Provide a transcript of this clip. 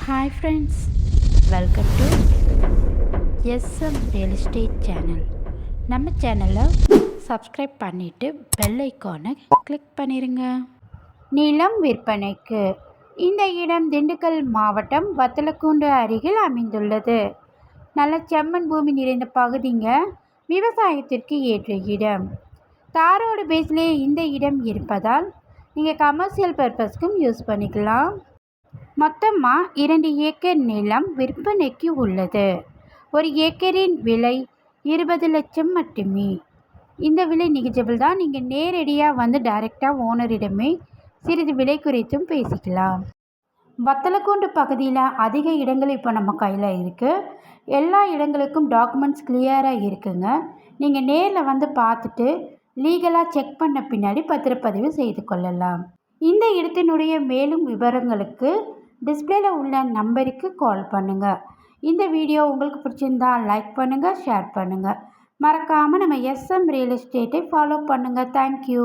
Hi friends, welcome to SM real estate channel. நம்ம சேனலை subscribe பண்ணிவிட்டு பெல் ஐக்கானை கிளிக் பண்ணிடுங்க. நிலம் விற்பனைக்கு. இந்த இடம் திண்டுக்கல் மாவட்டம் வத்தலக்குண்டு அருகில் அமைந்துள்ளது. நல்ல செம்மண் பூமி நிறைந்த பகுதிங்க. விவசாயத்திற்கு ஏற்ற இடம். தாரோடு பேஸ்லேயே இந்த இடம் இருப்பதால் நீங்கள் கமர்ஷியல் பர்பஸ்க்கும் யூஸ் பண்ணிக்கலாம். மொத்தமாக 2 ஏக்கர் நிலம் விற்பனைக்கு உள்ளது. ஒரு ஏக்கரின் விலை 20 லட்சம் மட்டுமே. இந்த விலை நெகிஜபிள் தான். நீங்கள் நேரடியாக வந்து டைரெக்டாக ஓனரிடமே சிறிது விலை குறைத்தும் பேசிக்கலாம். வத்தலக்குண்டு பகுதியில் அதிக இடங்கள் இப்போ நம்ம கையில் இருக்குது. எல்லா இடங்களுக்கும் டாக்குமெண்ட்ஸ் கிளியராக இருக்குங்க. நீங்கள் நேரில் வந்து பார்த்துட்டு லீகலாக செக் பண்ண பின்னாடி பத்திரப்பதிவு செய்து கொள்ளலாம். இந்த இடத்தினுடைய மேலும் விவரங்களுக்கு டிஸ்பிளேல உள்ள நம்பருக்கு கால் பண்ணுங்கள். இந்த வீடியோ உங்களுக்கு பிடிச்சிருந்தா லைக் பண்ணுங்கள், ஷேர் பண்ணுங்கள். மறக்காமல் நம்ம எஸ்எம் ரியல் எஸ்டேட்டை ஃபாலோ பண்ணுங்கள். தேங்க்யூ.